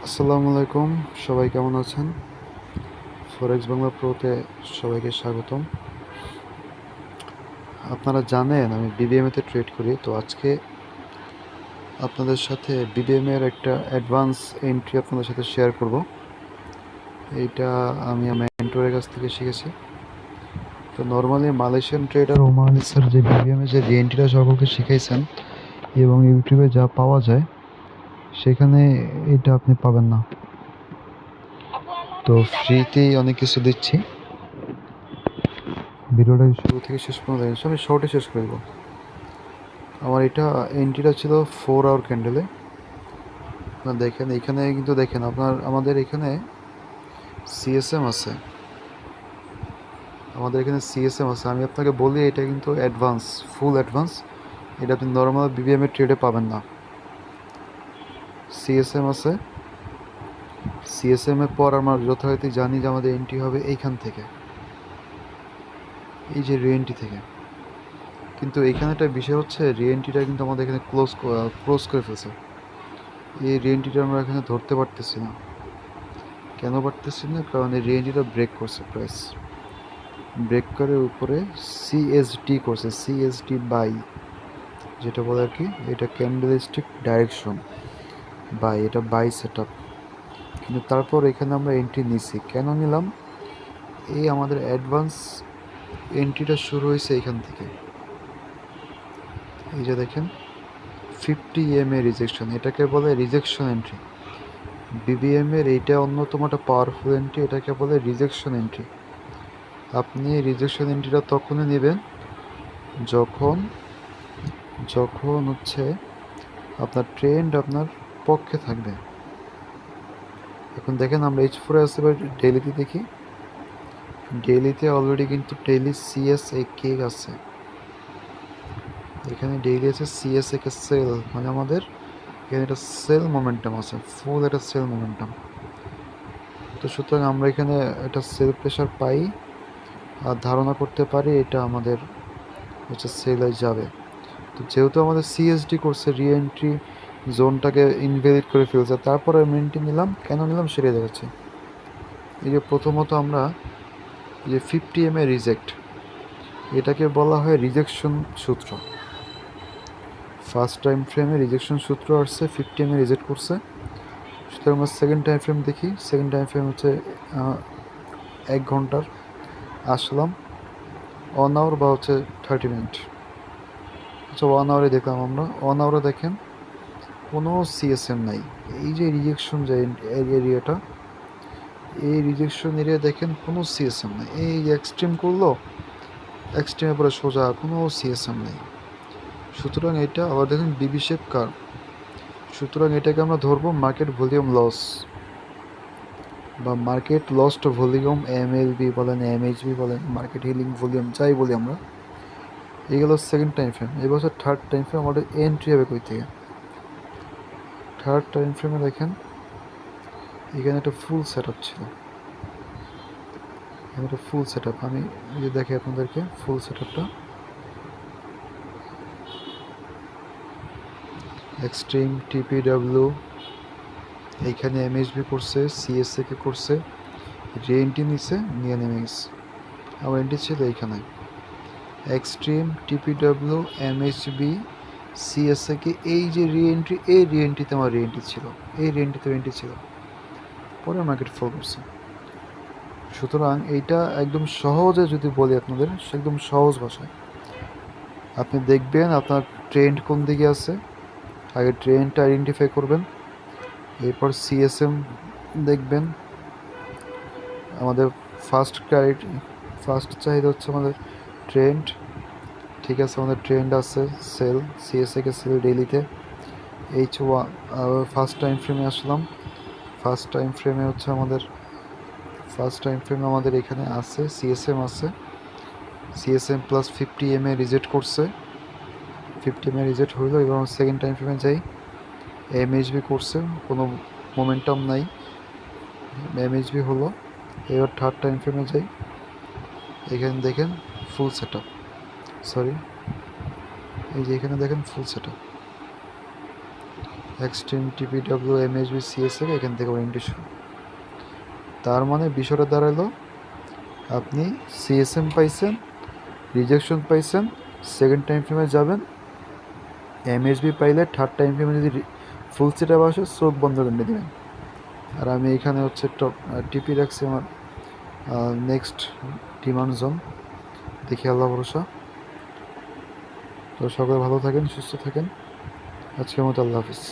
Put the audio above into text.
আসসালামু আলাইকুম। সবাই কেমন আছেন? ফরেক্স বাংলা প্রোতে সবাইকে স্বাগতম। আপনারা জানেন আমি বিবিএমএতে ট্রেড করি। তো আজকে আপনাদের সাথে বিবিএম এর একটা অ্যাডভান্স এন্ট্রি আপনাদের সাথে শেয়ার করব। এইটা আমি আমার মেন্টরের কাছ থেকে শিখেছি। তো normally Malaysian trader Oman sir যে বিবিএম এর যে এন্ট্রিটা সকলকে শিখাইছেন এবং ইউটিউবে যা পাওয়া যায় সেখানে এটা আপনি পাবেন না। তো ফ্রিতেই অনেক কিছু দিচ্ছি। ভিডিওটা শুরু থেকে শেষ পর্যন্ত দেখেন, আমি শর্টে শেষ করে দেবো। আমার এটা এন্ট্রিটা ছিল 4 আওয়ার ক্যান্ডেলে। আপনার দেখেন এখানে কিন্তু দেখেন আমাদের এখানে সিএসএম আছে। আমি আপনাকে বলি এটা কিন্তু অ্যাডভান্স, ফুল অ্যাডভান্স। এটা আপনি নর্মাল বিবিএম এর ট্রেডে পাবেন না। সিএসএম আছে। সিএসএম এর পর আমরা যথারীতি জানি যে আমাদের এন্ট্রি হবে এইখান থেকে, এই যে রিএন্ট্রি থেকে। কিন্তু এখানে একটা বিষয় হচ্ছে রিএন্ট্রিটা কিন্তু আমাদের এখানে ক্লোজ করে ফেলছে। এই রিএন্ট্রিটা আমরা এখানে ধরতে পারতেছি না। কেন পারতেছি না? কারণ এই রিএন্ট্রিটা ব্রেক করছে, প্রাইস ব্রেক করে উপরে সিএসডি করছে, সিএসডি বাই যেটা বলে আর কি। এটা ক্যান্ডেলস্টিক ডাইরেকশন বাই, এটা বাই সেট আপ। কিন্তু তারপর এখানে আমরা এন্ট্রি নিছি। কেন নিলাম? এই আমাদের অ্যাডভান্স এন্ট্রিটা শুরু হয়েছে এখান থেকে। এই যে দেখেন 50 EMA রিজেকশন, এটাকে বলে রিজেকশন এন্ট্রি। বিবিএম এর এইটা অন্যতম একটা পাওয়ারফুল এন্ট্রি, এটাকে বলে রিজেকশন এন্ট্রি। আপনি রিজেকশন এন্ট্রিটা তখনই নেবেন যখন হচ্ছে আপনার ট্রেন্ড আপনার পক্ষে থাকবে। এখন দেখেন আমরা H4 আছে, এবার ডেইলিতে দেখি। ডেইলিতে অলরেডি কিন্তু ডেইলি CSAK আছে, এখানে ডেইলি আছে CSAK সেল, মানে আমাদের এখানে একটা সেল মোমেন্টাম আছে, ফুল একটা সেল মোমেন্টাম। তো সুতরাং আমরা এখানে একটা সেল প্রেশার পাই আর ধারণা করতে পারি এটা আমাদের হচ্ছে সেলে যাবে। তো যেহেতু আমাদের সিএসডি করছে, রিএন্ট্রি জোনটাকে ইনভ্যালিড করে ফেলছে, তারপরে মেনটেন নিলাম। কেন নিলাম সেটাই দেখাচ্ছি। এই যে প্রথমত আমরা এই যে 50 MA রিজেক্ট, এটাকে বলা হয় রিজেকশন সূত্র। ফার্স্ট টাইম ফ্রেমে রিজেকশন সূত্র আসছে, 50 MA রিজেক্ট করছে। সুতরাং আমরা সেকেন্ড টাইম ফ্রেম দেখি। সেকেন্ড টাইম ফ্রেম হচ্ছে 1 ঘন্টার। আসলাম 1 আওয়ার বা হচ্ছে 30 মিনিট। আচ্ছা 1 আওয়ারে দেখলাম আমরা। 1 আওয়ারে দেখেন কোনো সিএসএম নাই। এই যে রিজেকশন যে এরিয়াটা, এই রিজেকশন এরিয়া দেখেন কোনো সিএসএম নাই। এই যে এক্সট্রিম করলো, এক্সট্রিমের পরে সোজা কোনো সিএসএম নেই। সুতরাং এটা আবার দেখেন বিবি শেপ কার্ভ। সুতরাং এটাকে আমরা ধরবো মার্কেট ভলিউম লস বা মার্কেট লস্ট ভলিউম, MLB বলেন, MHB বলেন, মার্কেট হিলিং ভলিউম যাই বলি আমরা। এগুলো সেকেন্ড টাইম ফ্রেম। এবছর থার্ড টাইম ফ্রেম আমাদের এন্ট্রি হবে কই থেকে? থার্ড টাইম ফ্রেমে দেখেন এখানে একটা ফুল সেট আপ ছিল। এটা ফুল সেট আপ, আমি এই যে দেখি আপনাদেরকে ফুল সেট আপটা। এক্সট্রিম, TPW, এইখানে MHB করছে, CSAK করছে, রিএন্ট্রি নিছে, নিয়ে নেমে গেছে। আমার এন্ট্রি ছিল এইখানে। এক্সট্রিম, TPW, MHB, CSAK, এই যে রিএন্ট্রি, এই রিএন্ট্রিতে আমার রিএন্ট্রি ছিল, এই রিএন্ট্রিতে এন্ট্রি ছিল। পরে মার্কেট ফল করছে। সুতরাং এইটা একদম সহজে যদি বলি আপনাদের, একদম সহজ ভাষায় আপনি দেখবেন আপনার ট্রেন্ড কোন দিকে আছে। আগে ট্রেন্ডটা আইডেন্টিফাই করবেন, এরপর সিএসএম দেখবেন। আমাদের ফার্স্ট চাহিদা হচ্ছে আমাদের ট্রেন্ড। ঠিক আছে, আমাদের ট্রেন্ড আছে সেল, সিএসএকে সেল ডেইলিতে। H1 ফার্স্ট টাইম ফ্রেমে আসলাম। ফার্স্ট টাইম ফ্রেমে আমাদের এখানে আছে সিএসএম আছে। সিএসএম প্লাস 50 MA রিজেক্ট করছে। 50 MA রিজেক্ট হইলো। এবার আমরা সেকেন্ড টাইম ফ্রেমে যাই। MHB করছে, কোনো মোমেন্টাম নাই, MHB হলো। এবার থার্ড টাইম ফ্রেমে যাই। এখানে দেখেন ফুল সেট আপ, সরি এই যে এখানে দেখেন full set up. Extreme টিপিডব্লিউ MSB CSF এখান থেকে ওয়ারেন্টি শুরু। তার মানে বিষয়টা দাঁড়ালো আপনি সিএসএম পাইছেন, রিজেকশন পাইছেন, সেকেন্ড টাইম ফ্রেমে যাবেন, এমএসবি পাইলে থার্ড টাইম ফ্রেমে যদি ফুল সেট আপ আসে চোখ বন্ধ করে দেবেন। আর আমি এখানে হচ্ছে টিপি রাখছি আমার নেক্সট ডিমান্ড জোন, দেখি আল্লাহ ভরসা। তো সকলে ভালো থাকেন, সুস্থ থাকেন, আজকের মতো আল্লাহ হাফিজ।